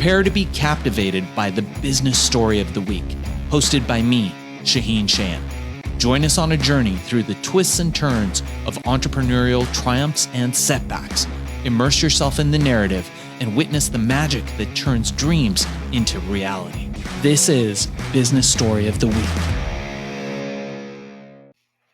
Prepare to be captivated by the business story of the week, hosted by me, Shaheen Shan. Join us on a journey through the twists and turns of entrepreneurial triumphs and setbacks. Immerse yourself in the narrative and witness the magic that turns dreams into reality. This is Business Story of the Week.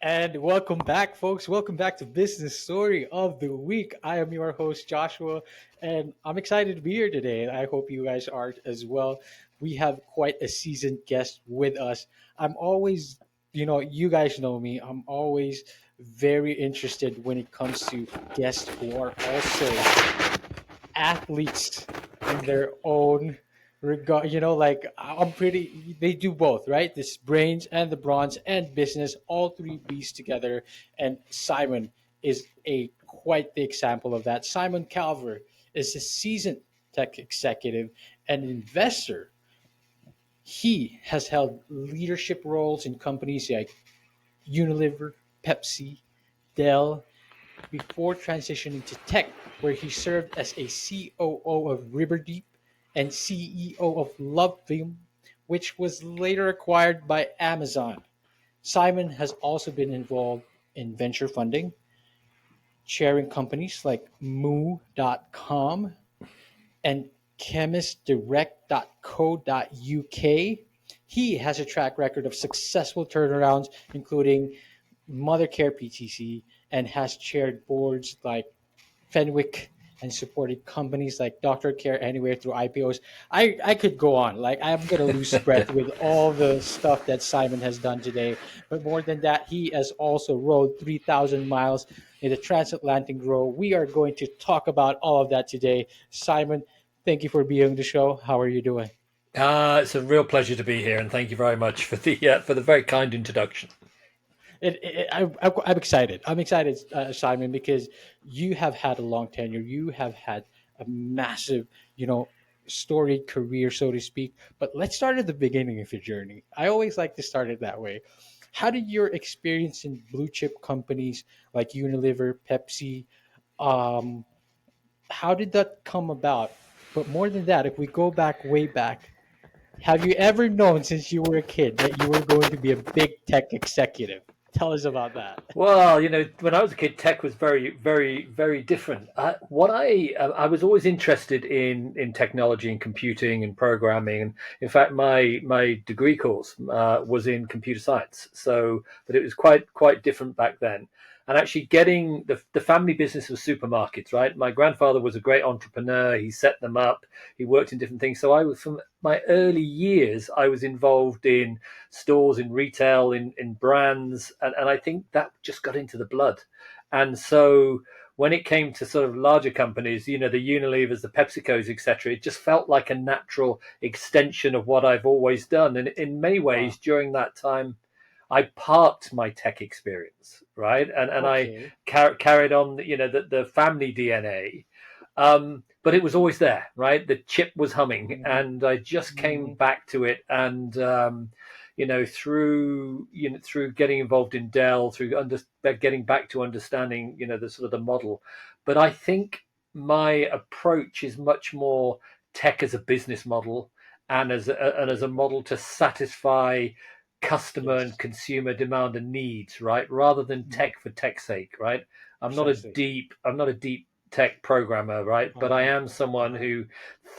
And welcome back, folks. Welcome back to Business Story of the Week. I am your host, Joshua, and I'm excited to be here today. And I hope you guys are as well. We have quite a seasoned guest with us. I'm always, you guys know me. I'm always very interested when it comes to guests who are also athletes in their own regard. They do both, right? This brains and the bronze and business, all three B's together. And Simon is a quite the example of that. Simon Calver is a seasoned tech executive and investor. He has held leadership roles in companies like Unilever, Pepsi, Dell, before transitioning to tech, where he served as a COO of Riverdeep and CEO of Lovefilm, which was later acquired by Amazon. Simon has also been involved in venture funding, chairing companies like Moo.com and chemistdirect.co.uk. He has a track record of successful turnarounds, including Mothercare PTC, and has chaired boards like Fenwick and supported companies like Doctor Care Anywhere through IPOs. I could go on. Like, I'm going to lose breath with all the stuff that Simon has done today. But more than that, he has also rode 3,000 miles in the transatlantic road. We are going to talk about all of that today. Simon, thank you for being on the show. How are you doing? It's a real pleasure to be here, and thank you very much for the very kind introduction. I'm excited. I'm excited, Simon, because you have had a long tenure. You have had a massive, storied career, so to speak. But let's start at the beginning of your journey. I always like to start it that way. How did your experience in blue chip companies like Unilever, Pepsi, um, how did that come about? But more than that, if we go back way back, have you ever known since you were a kid that you were going to be a big tech executive? Tell us about that. Well, when I was a kid, tech was very, very, very different. I was always interested in technology and computing and programming, and in fact, my degree course was in computer science. But it was quite different back then. And actually, getting the family business was supermarkets, right? My grandfather was a great entrepreneur. He set them up. He worked in different things. So I was, from my early years, I was involved in stores, in retail, in brands, and I think that just got into the blood. And so when it came to sort of larger companies, the Unilevers, the PepsiCos, etc., it just felt like a natural extension of what I've always done. And in many Wow. ways, during that time, I parked my tech experience, right, and I Okay. carried on, the family DNA. But it was always there, right? The chip was humming, Mhm, and I just came mhm. back to it. And through getting involved in Dell, getting back to understanding, the sort of the model. But I think my approach is much more tech as a business model, and as a model to satisfy customer and Yes. consumer demand and needs, right? Rather than Mhm. tech for tech's sake, right? Precisely. I'm not a deep tech programmer, right? But I Uh-huh. am someone Uh-huh. who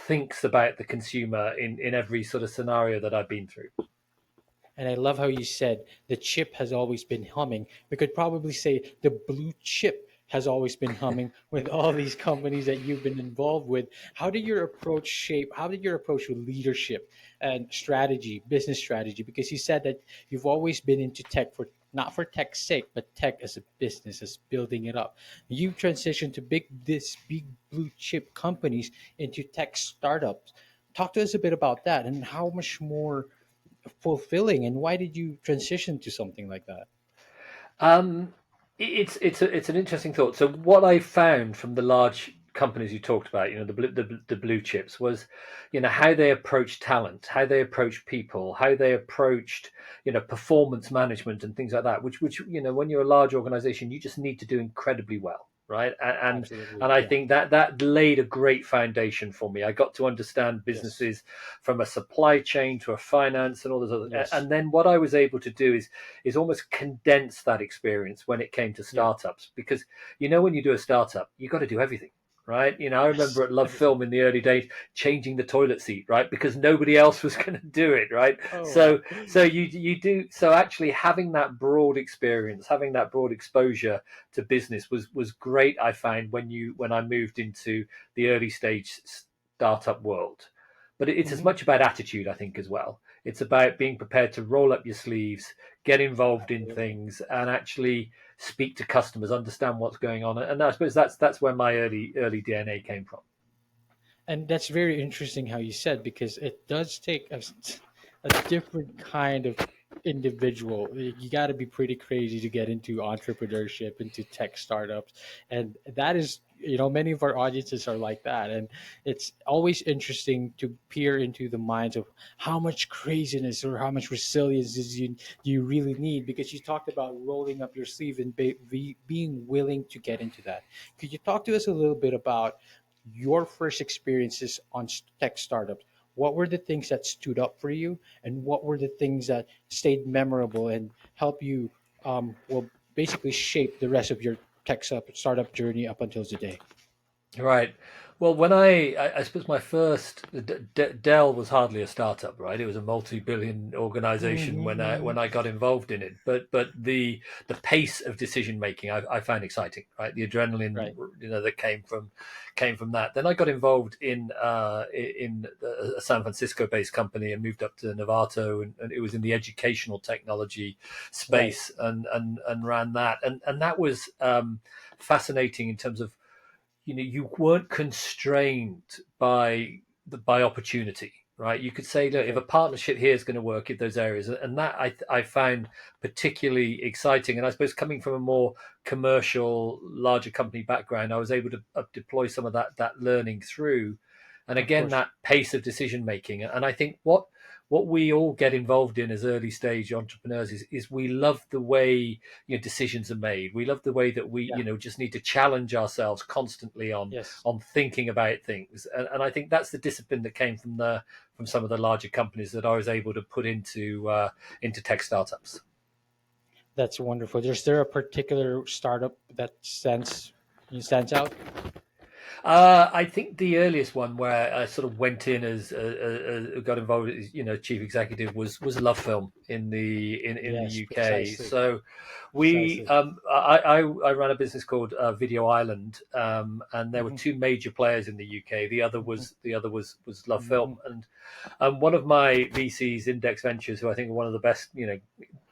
thinks about the consumer in every sort of scenario that I've been through. And I love how you said the chip has always been humming. We could probably say the blue chip has always been humming with all these companies that you've been involved with. How did your approach with leadership and strategy, business strategy? Because you said that you've always been into tech for not for tech's sake, but tech as a business, as building it up. You transitioned to big blue chip companies into tech startups. Talk to us a bit about that and how much more fulfilling, and why did you transition to something like that? Um, it's an interesting thought. So what I found from the large companies you talked about, the blue chips, was, how they approach talent, how they approach people, how they approached, performance management and things like that. Which when you're a large organization, you just need to do incredibly well. right? Absolutely. And I Yeah. think that laid a great foundation for me. I got to understand Yes. businesses from a supply chain to a finance and all those other. Yes. And then what I was able to do is almost condense that experience when it came to Yeah. startups, because when you do a startup, you got to do everything. Right, I Yes. remember at Love Everything. Film in the early days changing the toilet seat, right, because nobody else was going to do it, right. Oh So wow. you do, so actually having that broad experience, having that broad exposure to business was great. I found when I moved into the early stage startup world, but it's as Hmm. much about attitude, I think, as well. It's about being prepared to roll up your sleeves, get involved in Absolutely. things, and actually speak to customers, understand what's going on. And I suppose that's where my early DNA came from. And that's very interesting how you said, because it does take a different kind of individual. You got to be pretty crazy to get into entrepreneurship, into tech startups. And that is, many of our audiences are like that. And it's always interesting to peer into the minds of how much craziness or how much resilience you really need, because you talked about rolling up your sleeve and being willing to get into that. Could you talk to us a little bit about your first experiences on tech startups? What were the things that stood up for you, and what were the things that stayed memorable and help you, well, basically shape the rest of your startup journey up until today? Right. Well, when I suppose my first Dell was hardly a startup, right? It was a multi-billion organization Mm-hmm. when I got involved in it. But the pace of decision making I found exciting, right? The adrenaline, Right. that came from that. Then I got involved in a San Francisco-based company and moved up to Novato, and it was in the educational technology Right. space, and ran that, and that was fascinating in terms of you weren't constrained by opportunity, right? You could say, look, if a Right. partnership here is going to work in those areas, and that I found particularly exciting. And I suppose coming from a more commercial, larger company background, I was able to deploy some of that learning through, and Of again course. that pace of decision making. And I think what we all get involved in as early stage entrepreneurs is we love the way decisions are made. We love the way that we Yeah. just need to challenge ourselves constantly on Yes. thinking about things. And I think that's the discipline that came from some of the larger companies that I was able to put into tech startups. That's wonderful. Is there a particular startup that stands out? I think the earliest one where I sort of went in as got involved as chief executive was Love Film in the Yes, UK. precisely. So we Precisely. I ran a business called Video Island, and there were Hmm. two major players in the UK. The other was Love Hmm. Film, and one of my VCs, Index Ventures, who I think are one of the best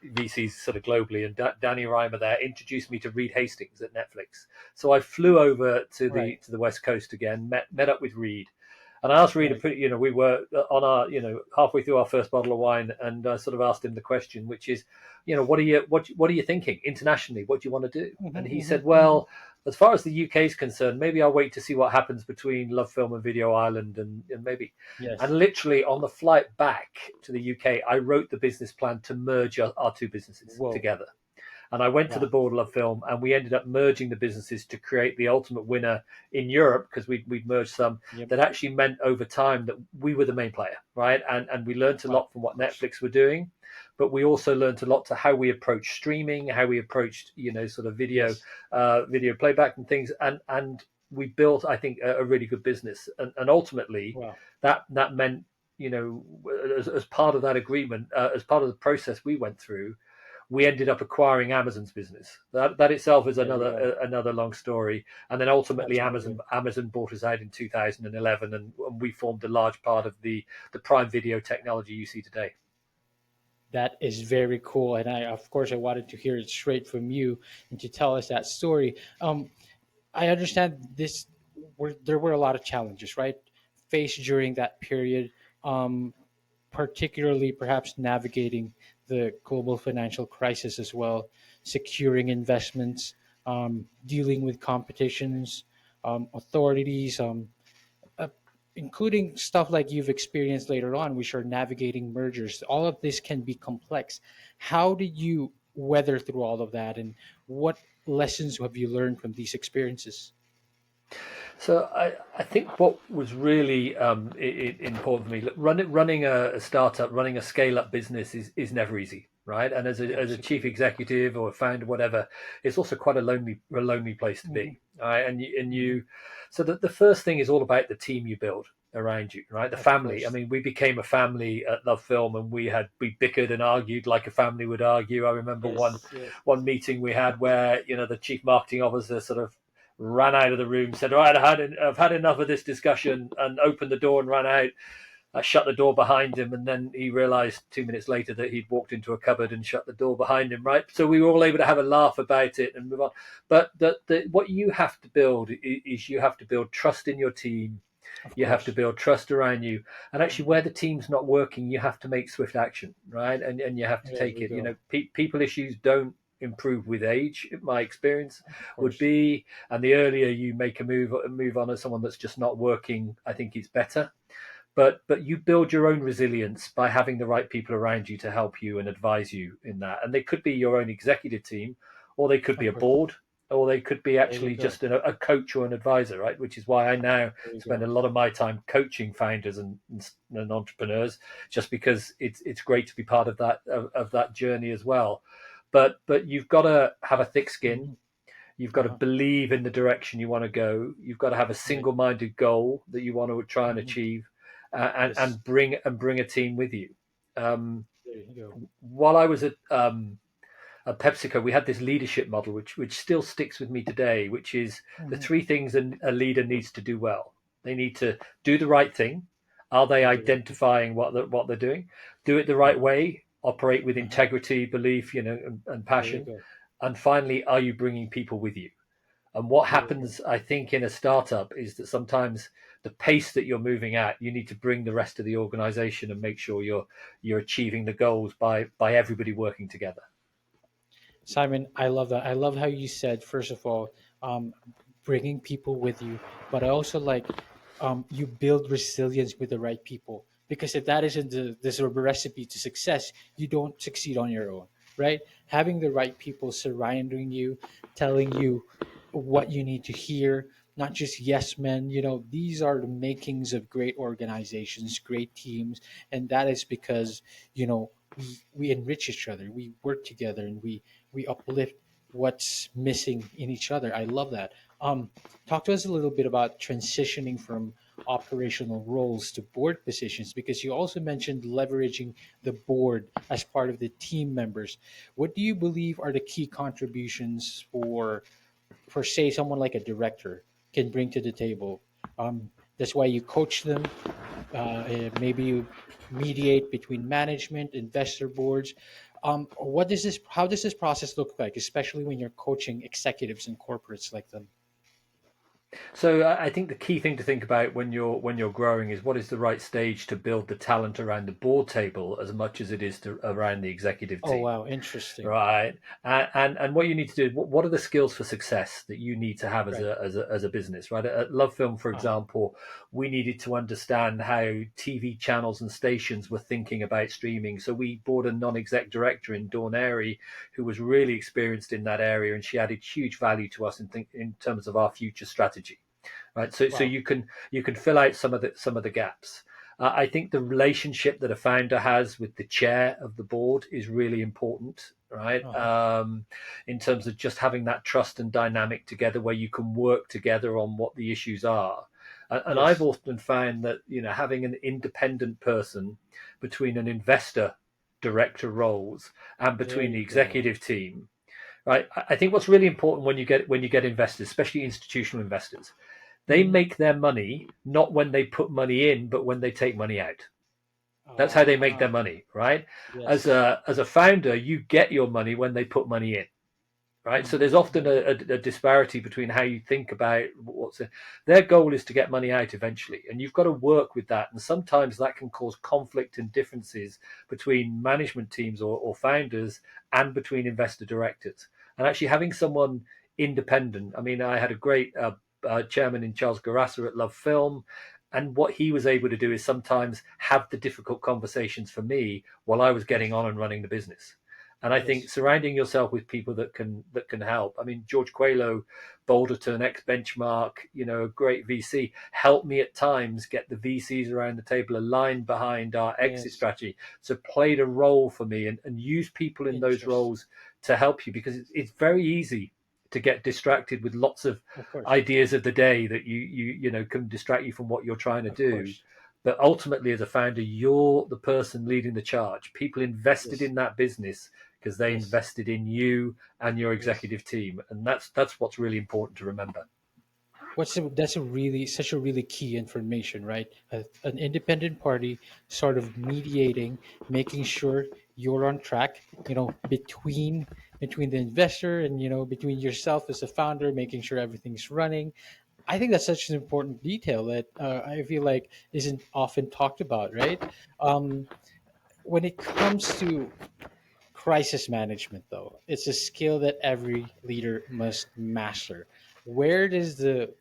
VCs sort of globally, and Danny Reimer there introduced me to Reed Hastings at Netflix. So I flew over to Right. the West Coast again, met up with Reed, and I asked Reed to Right. put. We were on our halfway through our first bottle of wine, and I sort of asked him the question, which is, what are you thinking internationally? What do you want to do? Hmm. And he Hmm. said, Hmm. well, as far as the UK is concerned, maybe I'll wait to see what happens between Love Film and Video Island, and maybe. Yes. And literally on the flight back to the UK, I wrote the business plan to merge our two businesses Whoa. together. And I went to the Wow. board of Film, and we ended up merging the businesses to create the ultimate winner in Europe, because we'd merged some Yep. that actually meant over time that we were the main player, right? And we learned a Wow. lot from Of what course. Netflix were doing, but we also learned a lot to how we approached streaming, how we approached sort of Yes. video playback and things, and we built, I think, a really good business, and ultimately Wow. that meant as part of that agreement, as part of the process we went through, we ended up acquiring Amazon's business. That itself is There you go. another long story. And then ultimately, Absolutely. Amazon bought us out in 2011, and we formed a large part of the Prime Video technology you see today. That is very cool, and of course, I wanted to hear it straight from you and to tell us that story. I understand this. There were a lot of challenges, right, faced during that period. Um, Particularly perhaps navigating the global financial crisis as well, securing investments, dealing with competitions, authorities, uh, including stuff like you've experienced later on, which are navigating mergers. All of this can be complex. How did you weather through all of that, and what lessons have you learned from these experiences? So I think what was really important for me, running a startup, running a scale up business is never easy, right? And as a chief Absolutely. executive or a founder, whatever, it's also quite a lonely place to Hmm. be, right? And Hmm. you, so the first thing is all about the team you build around you, right? The Of family. I course. mean, we became a family at Love Film, and we bickered and argued like a family would argue. I remember Yes. Yes. one meeting we had where the chief marketing officer sort of ran out of the room, said, "All right, I've had enough of this discussion," and opened the door and ran out. I shut the door behind him, and then he realised 2 minutes later that he'd walked into a cupboard and shut the door behind him. Right, so we were all able to have a laugh about it and move on. But what you have to build is you have to build trust in your team. Of You have to course. build trust around you, and actually, Hmm. where the team's not working, you have to make swift action, right? And you have to There take we it. go. People issues don't improve with age. My experience Of would course. be, and the earlier you make a move on as someone that's just not working, I think it's better. But you build your own resilience by having the right people around you to help you and advise you in that. And they could be your own executive team, or they could be Of a course. board, or they could be There we actually go. just a coach or an advisor, right? Which is why I now There we spend go. a lot of my time coaching founders and entrepreneurs, just because it's great to be part of that journey as well. But you've got to have a thick skin. Hmm. You've got to Uh-huh. believe in the direction you want to go. You've got to have a Right. single-minded goal that you want to try and Hmm. achieve, Yes. and bring a team with you. Um, There you go. while I was at PepsiCo, we had this leadership model, which still sticks with me today, which is the Hmm. three things a leader needs to do well. They need to do the right thing. Are they Do the right thing. identifying what they're doing? Do it the right Uh-huh. way. Operate with Uh-huh. integrity, belief, and There you passion. go. And finally, are you bringing people with you? And what There you go. happens, I think, in a startup is that sometimes the pace that you're moving at, you need to bring the rest of the organization and make sure you're achieving the goals by everybody working together. Simon, I love that. I love how you said, first of all, um, bringing people with you, but I also like you build resilience with the right people. Because if that isn't the sort of recipe to success, you don't succeed on your own, right? Having the right people surrounding you, telling you what you need to hear, not just yes men. These are the makings of great organizations, great teams, and that is because we enrich each other, we work together, and we uplift what's missing in each other. I love that. Talk to us a little bit about transitioning from operational roles to board positions, because you also mentioned leveraging the board as part of the team members. What do you believe are the key contributions for say someone like a director can bring to the table? That's why you coach them. Maybe you mediate between management, investor boards. What does this? How does this process look like, especially when you're coaching executives and corporates like them? So I think the key thing to think about when you're growing is what is the right stage to build the talent around the board table as much as it is around the executive Oh team. wow, interesting. Right, and what you need to do, what are the skills for success that you need to have as Right. a business, right? At Love Film, for Uh huh. example, we needed to understand how TV channels and stations were thinking about streaming. So we brought a non-exec director in Dawn Airy, who was really experienced in that area, and she added huge value to us in terms of our future strategy, right? So Wow. you can fill out some of the gaps. I think the relationship that a founder has with the chair of the board is really important, right? Uh huh. In terms of just having that trust and dynamic together, where you can work together on what the issues are. And I've Yes. often found that having an independent person between an investor director roles and There between the you go. executive team, right? I think what's really important when you get investors, especially institutional investors, they Hmm. make their money not when they put money in, but when they take money out. That's how they make their Ah. money, right? Yes. As a founder, you get your money when they put money in, right? So Hmm. there's often Hmm. a disparity between how you think about what's it. Their goal is to get money out eventually, and you've got to work with that. And sometimes that can cause conflict and differences between management teams or founders and between investor directors. And actually having someone independent. I mean, I had a great chairman in Charles Garassa at Love Film. And what he was able to do is sometimes have the difficult conversations for me while I was getting on and running the business. And I think Yes. surrounding yourself with people that can help. I mean, George Coelho, Boulderton, ex Benchmark, a great VC, helped me at times get the VCs around the table aligned behind our exit Yes. strategy. So played a role for me, and use people in those Interesting. roles to help you, because it's very easy to get distracted with lots of Of course. ideas of the day that can distract you from what you're trying to Of do. course. But ultimately, as a founder, you're the person leading the charge. People invested Yes. in that business because they Yes. invested in you and your Yes. executive team, and that's what's really important to remember. That's a really such a really key information, right? An independent party sort of mediating, making sure you're on track, between the investor and between yourself as a founder, making sure everything's running. I think that's such an important detail that I feel like isn't often talked about, right? Um, when it comes to crisis management, though, it's a skill that every leader must master. Where does the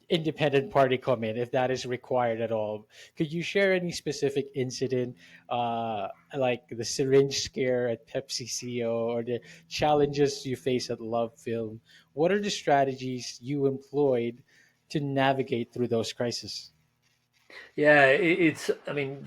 independent party come in, if that is required at all? Could you share any specific incident, like the syringe scare at Pepsi CEO or the challenges you face at Love Film? What are the strategies you employed to navigate through those crises? Yeah, it's. I mean,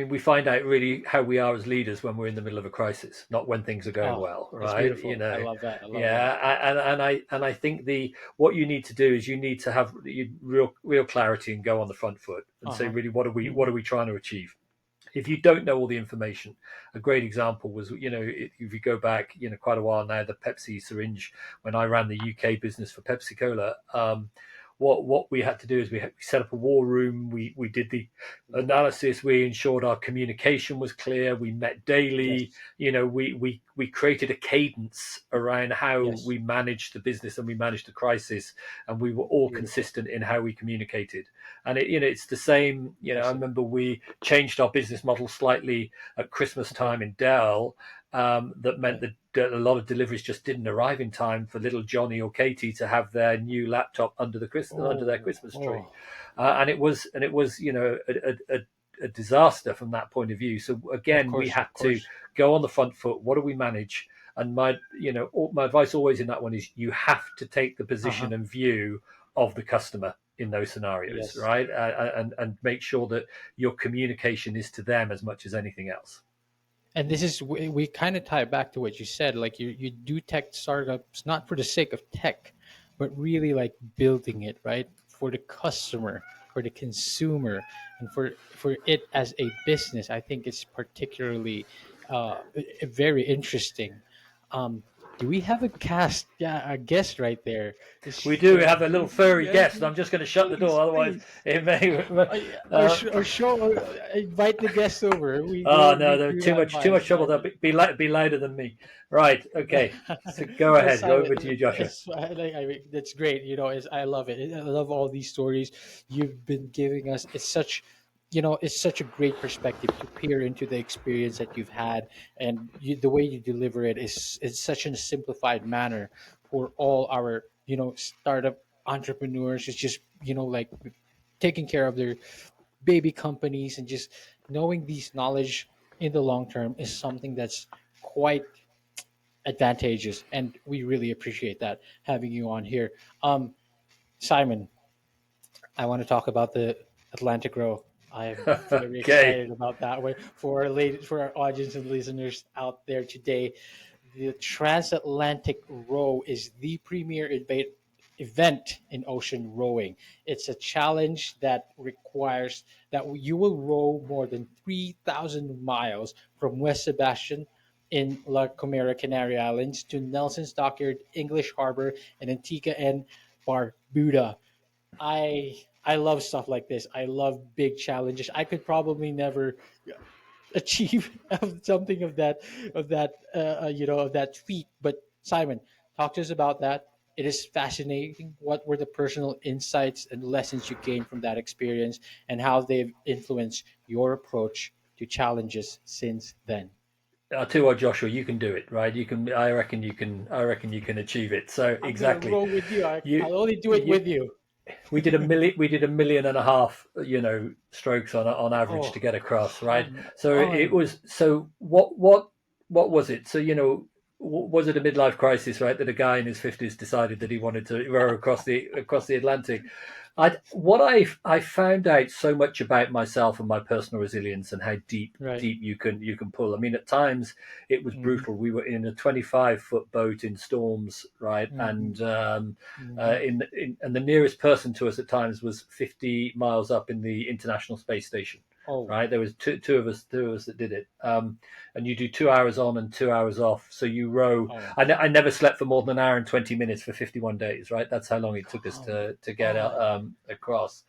we find out really how we are as leaders when we're in the middle of a crisis, not when things are going Oh, well, that's right? beautiful. I love that. I love Yeah, that. and I think the what you need to do is you need to have real clarity and go on the front foot and Uh say, huh. really, what Hmm. are we trying to achieve? If you don't know all the information, a great example was, if you go back, quite a while now, the Pepsi syringe, when I ran the UK business for Pepsi Cola. What we had to do is we set up a war room. We did the analysis. We ensured our communication was clear. We met daily. Yes. We created a cadence around how Yes. we managed the business and we managed the crisis, and we were all Beautiful. consistent in how we communicated. And it's the same. I Impressive. remember we changed our business model slightly at Christmas Okay. time in Dell. That meant Okay. that a lot of deliveries just didn't arrive in time for little Johnny or Katie to have their new laptop under their Oh. Christmas tree, Oh. and it was a disaster from that point of view. So Of again, we course. had Of to course. go on the front foot. What do we manage? And my advice always in that one is you have to take the Uh huh. position and view of the customer in those scenarios, Yes. right? And make sure that your communication is to them as much as anything else. And this is we kind of tie it back to what you said, like you do tech startups not for the sake of tech, but really like building it right for the customer, for the consumer, and for it as a business. I think it's particularly very interesting. um do we have a cast, yeah, a guest right there? We do Yeah, have a little furry yes, guest. I'm just going to shut the door, please, otherwise please. it may. Uh, Or show, invite the guests over. oh no, We they're do too that much too via much trouble. They'll Skype. be louder than me. Right. Okay. So go But ahead. Go Simon, over to you, Joshua. I mean, that's great. I love it. I love all these stories you've been giving us. It's such a great perspective to peer into the experience that you've had, and the way you deliver it is such a simplified manner for all our startup entrepreneurs. It's just like taking care of their baby companies, and just knowing these knowledge in the long term is something that's quite advantageous, and we really appreciate that having you on here. Simon, I want to talk about the Atlantic Row. I am very Okay. excited about that one for our audience and listeners out there today. The Transatlantic Row is the premier event in ocean rowing. It's a challenge that requires that you will row more than 3,000 miles from West Sebastian in La Gomera, Canary Islands, to Nelson's Dockyard, English Harbor, and Antigua and Barbuda. I love stuff like this. I love big challenges. I could probably never achieve something of that feat. But Simon, talk to us about that. It is fascinating. What were the personal insights and lessons you gained from that experience, and how they've influenced your approach to challenges since then? I'll tell you what, Joshua, you can do it, right? You can. I reckon you can. I reckon you can achieve it. So I'm gonna exactly, roll with you. you I'll only do it you with you. we did a million. We did a million and a half. Strokes on average to Oh, get across, right? come So it on. was. So what what was it? So, was it a midlife crisis, right? That a guy in his 50s decided that he wanted to row across the Atlantic. I found out so much about myself and my personal resilience and how Right. deep you can pull. I mean, at times it was Mm-hmm. brutal. We were in a 25-foot boat in storms, right? Mm-hmm. And Mm-hmm. and the nearest person to us at times was 50 miles up in the International Space Station. Oh. Right, there was two of us that did it, and you do 2 hours on and 2 hours off. So you row. Oh. I never slept for more than an hour and 20 minutes for 51 days. Right, that's how long it took us Oh my to get out, God. across.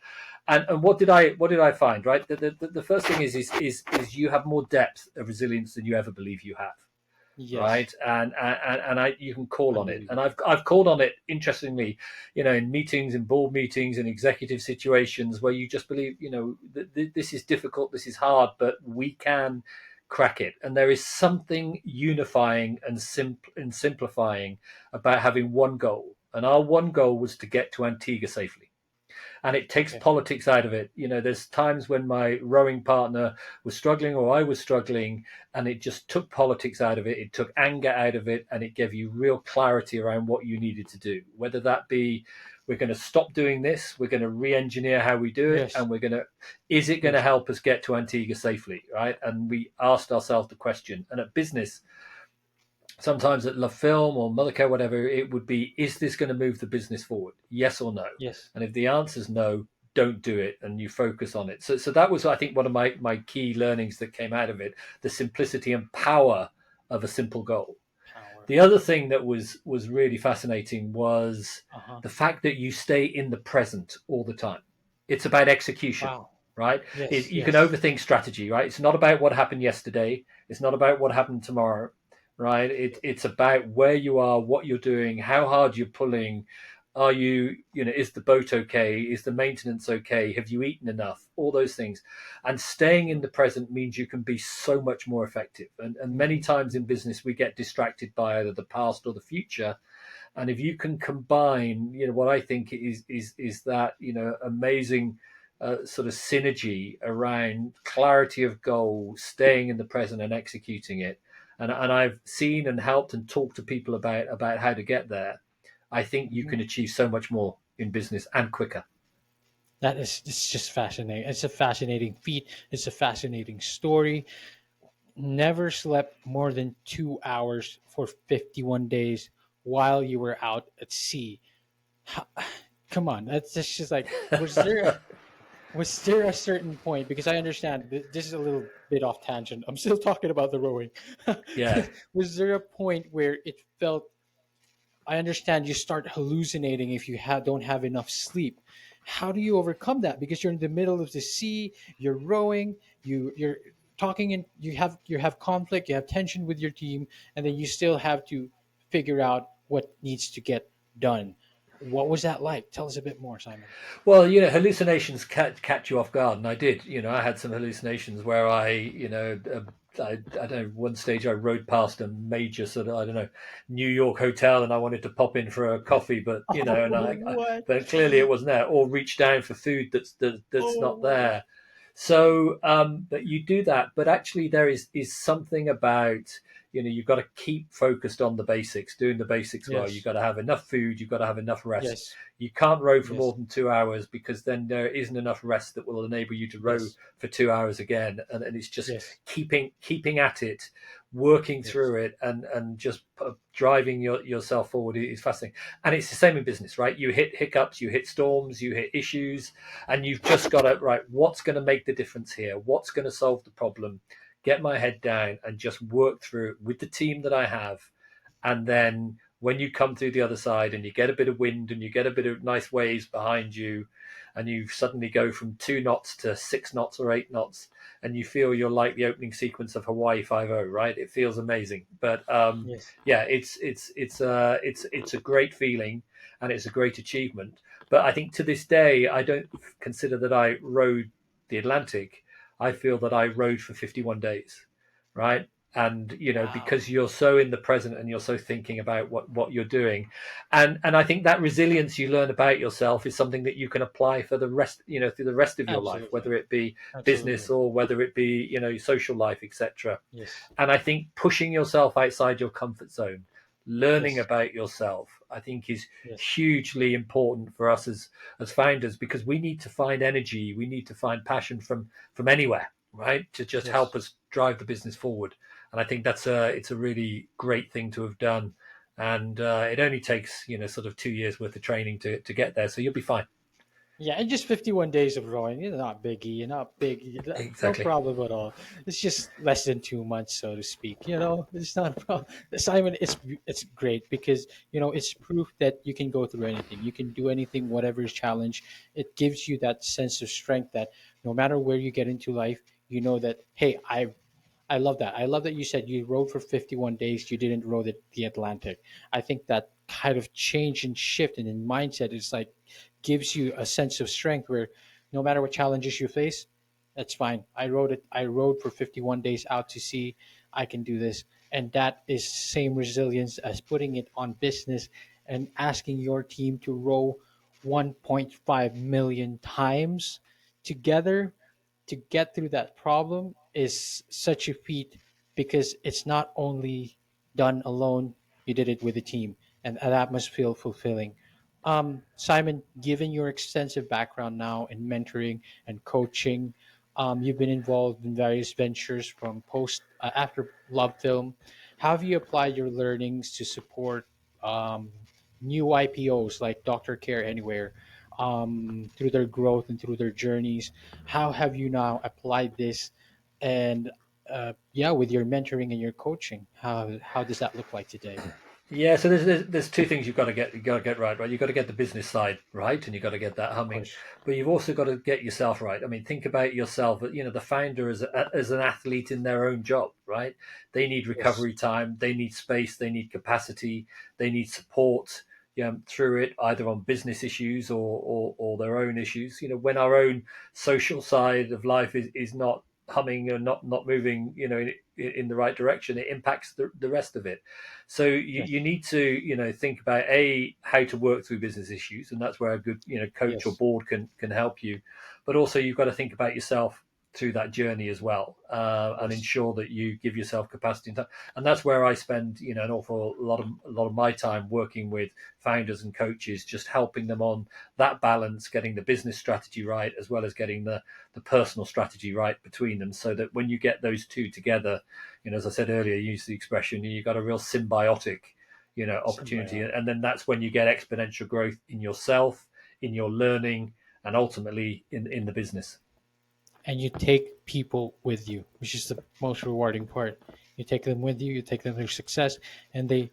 And what did I find? Right, the first thing is you have more depth of resilience than you ever believe you have. Yes. Right, and you can call on it, and Unbelievable. I've called on it, interestingly, in meetings and board meetings and executive situations where you just believe, this is difficult, this is hard, but we can crack it. And there is something unifying and simplifying about having one goal, and our one goal was to get to Antigua safely, and it takes Okay. politics out of it. There's times when my rowing partner was struggling or I was struggling, and it just took politics out of it. It took anger out of it, and it gave you real clarity around what you needed to do. Whether that be, we're going to stop doing this, we're going to re-engineer how we do it, Yes. and is it going to Yes. help us get to Antigua safely, right? And we asked ourselves the question. And at business, sometimes at La Film or Mothercare, whatever, it would be, is this going to move the business forward? Yes or no? Yes. And if the answer is no, don't do it, and you focus on it. So that was, I think, one of my key learnings that came out of it, the simplicity and power of a simple goal. Power. The other thing that was really fascinating was Uh-huh. the fact that you stay in the present all the time. It's about execution, Wow. right? Yes. You can Yes. overthink strategy, right? It's not about what happened yesterday. It's not about what happened tomorrow, right? It's about where you are, what you're doing, how hard you're pulling. Are you, is the boat okay? Is the maintenance okay? Have you eaten enough? All those things. And staying in the present means you can be so much more effective. And many times in business, we get distracted by either the past or the future. And if you can combine, what I think is that, amazing sort of synergy around clarity of goal, staying in the present and executing it. And I've seen and helped and talked to people about how to get there. I think you Mhm. can achieve so much more in business and quicker. That is, it's just fascinating. It's a fascinating feat. It's a fascinating story. Never slept more than 2 hours for 51 days while you were out at sea. How, come on, that's just like, was there a certain point, because I understand this is a little bit off tangent. I'm still talking about the rowing. Yeah. Was there a point where it felt, I understand you start hallucinating if you don't have enough sleep. How do you overcome that? Because you're in the middle of the sea, you're rowing, you're talking, and you have conflict, you have tension with your team, and then you still have to figure out what needs to get done. What was that like? Tell us a bit more, Simon. Well, hallucinations catch you off guard, and I did. I had some hallucinations where I don't know. One stage, I rode past a major sort of, I don't know, New York hotel, and I wanted to pop in for a coffee, but Oh, and what? but clearly it wasn't there, or reach down for food that's not Oh, there. So, but you do that, but actually there is something about, you've got to keep focused on the basics, doing the basics well. You've yes, got to have enough food, you've got to have enough rest. yes, You can't row for more yes, than 2 hours, because then there isn't enough rest that will enable you to row yes, for 2 hours again. And it's just yes, keeping at it, working yes, through it, and just driving yourself forward is fascinating. And it's the same in business, right? You hit hiccups, you hit storms, you hit issues, and you've just got to, right, what's going to make the difference here? What's going to solve the problem? Get my head down and just work through it with the team that I have. And then when you come through the other side and you get a bit of wind and you get a bit of nice waves behind you, and you suddenly go from 2 knots to 6 knots or 8 knots, and you feel you're like the opening sequence of Hawaii 5-0, right? It feels amazing. But yes. yeah, it's a great feeling, and it's a great achievement. But I think to this day, I don't consider that I rode the Atlantic. I feel that I rode for 51 days, right? And Wow. because you're so in the present and you're so thinking about what you're doing, and I think that resilience you learn about yourself is something that you can apply for the rest, through the rest of your life, Absolutely. whether it be Absolutely. business or whether it be your social life, etc. Yes. And I think pushing yourself outside your comfort zone, learning Yes. about yourself, I think is Yes. hugely important for us as founders, because we need to find energy, we need to find passion from anywhere, right, to just help Yes. us drive the business forward. And I think it's a really great thing to have done. And it only takes sort of 2 years worth of training to get there, so you'll be fine. Yeah, and just 51 days of rowing. You're not biggie. You're not big. No Exactly. problem at all. It's just less than 2 months, so to speak. It's not a problem. Simon, it's great because it's proof that you can go through anything. You can do anything, whatever is challenge. It gives you that sense of strength that no matter where you get into life, you know that hey, I love that. I love that you said you rode for 51 days. You didn't row the Atlantic. I think that kind of change and shift and in mindset is like gives you a sense of strength where no matter what challenges you face, that's fine. I rode it. I rode for 51 days out to sea. I can do this. And that is same resilience as putting it on business and asking your team to row 1.5 million times together to get through that problem is such a feat because it's not only done alone, you did it with a team, and that must feel fulfilling. Simon, given your extensive background now in mentoring and coaching, you've been involved in various ventures from post after Love Film. How have you applied your learnings to support um, new IPOs like Doctor Care Anywhere through their growth and through their journeys? How have you now applied this? And yeah, with your mentoring and your coaching, how does that look like today? Yeah, so there's two things you got to get right. You've got to get the business side right, and you've got to get that Of humming, course. but you've also got to get yourself right. I mean, think about yourself. The founder as an athlete in their own job, right? They need Yes. recovery time, they need space, they need capacity, they need support. Through it, either on business issues or their own issues. When our own social side of life is not humming and not moving, in the right direction, it impacts the rest of it. So you Yes. need to think about how to work through business issues, and that's where a good coach or Yes. board can help you. But also you've got to think about yourself through that journey as well, and Yes. ensure that you give yourself capacity and time. And that's where I spend an awful lot of my time working with founders and coaches, just helping them on that balance, getting the business strategy right as well as getting the personal strategy right between them, so that when you get those two together, as I said earlier, use the expression, you got a real symbiotic, opportunity. Symbiotic. And then that's when you get exponential growth in yourself, in your learning, and ultimately in the business. And you take people with you, which is the most rewarding part. You take them with you, you take them through success, and they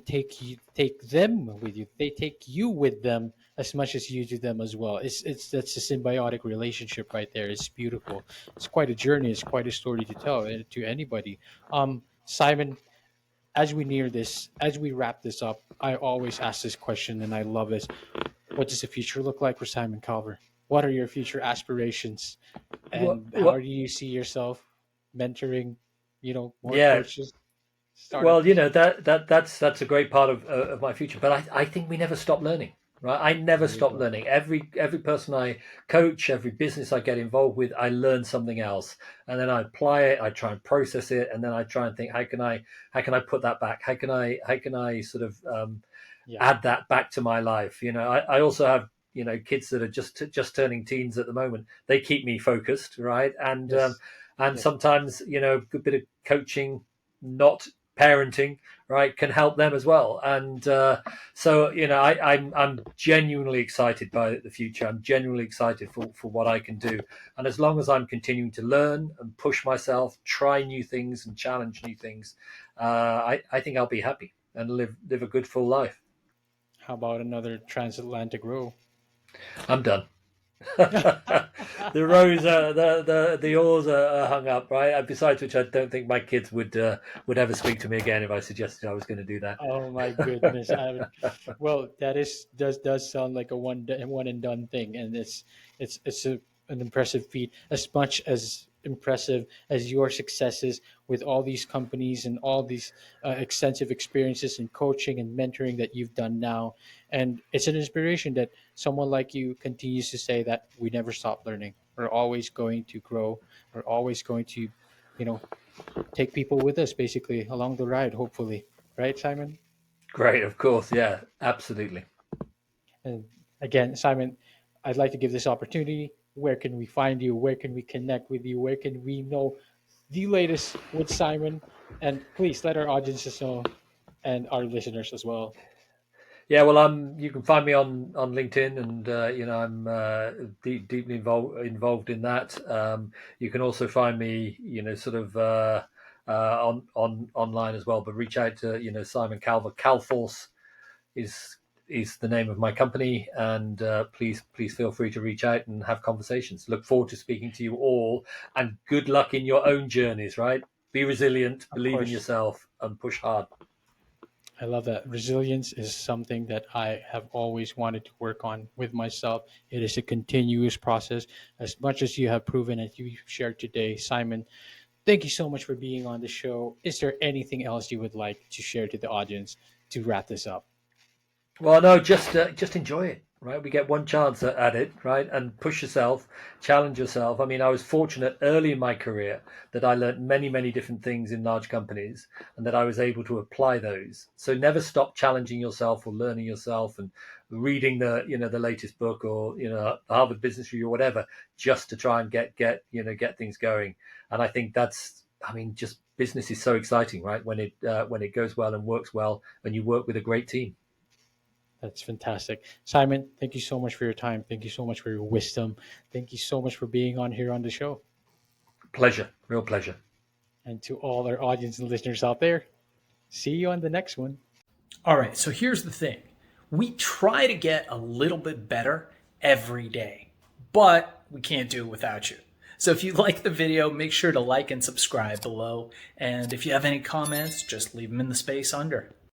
take them with you. They take you with them as much as you do them as well. It's that's a symbiotic relationship right there. It's beautiful. It's quite a journey. It's quite a story to tell to anybody. Simon, as we wrap this up, I always ask this question, and I love this. What does the future look like for Simon Calver? What are your future aspirations? What, And how what, do you see yourself mentoring, more yeah. coaches, Well, startups? that's a great part of my future. But I think we never stop learning, right? I never There you stop go. learning. Every person I coach, every business I get involved with, I learn something else, and then I apply it. I try and process it, and then I try and think, how can I put that back? How can I sort of Yeah. add that back to my life? I also have kids that are just turning teens at the moment. They keep me focused, right? And Yes. and Yes. sometimes a good bit of coaching, not parenting, right, can help them as well. And so I'm genuinely excited by the future. I'm genuinely excited for what I can do. And as long as I'm continuing to learn and push myself, try new things and challenge new things, I think I'll be happy and live a good full life. How about another transatlantic row? I'm done. The rows are the oars are hung up, right? Besides which, I don't think my kids would ever speak to me again if I suggested I was going to do that. Oh my goodness! Well, that is does sound like a one and done thing, and it's an impressive feat. As much as impressive as your successes with all these companies and all these extensive experiences in coaching and mentoring that you've done now. And it's an inspiration that someone like you continues to say that we never stop learning. We're always going to grow. We're always going to, you know, take people with us basically along the ride, hopefully. Right, Simon? Great, of course, yeah, absolutely. And again, Simon, I'd like to give this opportunity. Where can we find you? Where can we connect with you? Where can we know the latest with Simon? And please let our audiences know and our listeners as well. Yeah, well, I'm. You can find me on LinkedIn, and I'm deeply involved in that. You can also find me, sort of on online as well. But reach out to Simon Calver. Calforce is the name of my company, and please feel free to reach out and have conversations. Look forward to speaking to you all, and good luck in your own journeys. Right, be resilient, Of believe in course, yourself, and push hard. I love that. Resilience is something that I have always wanted to work on with myself. It is a continuous process, as much as you have proven as you shared today, Simon. Thank you so much for being on the show. Is there anything else you would like to share to the audience to wrap this up? Well, no, just enjoy it, right? We get one chance at it, right? And push yourself, challenge yourself. I mean, I was fortunate early in my career that I learned many different things in large companies, and that I was able to apply those. So never stop challenging yourself or learning yourself and reading the latest book, or Harvard Business Review or whatever, just to try and get things going. And I think that's, I mean, just business is so exciting, right? When it goes well and works well, and you work with a great team. That's fantastic. Simon, thank you so much for your time. Thank you so much for your wisdom. Thank you so much for being on here on the show. Pleasure, real pleasure. And to all our audience and listeners out there, see you on the next one. All right, so here's the thing. We try to get a little bit better every day, but we can't do it without you. So if you like the video, make sure to like and subscribe below. And if you have any comments, just leave them in the space under.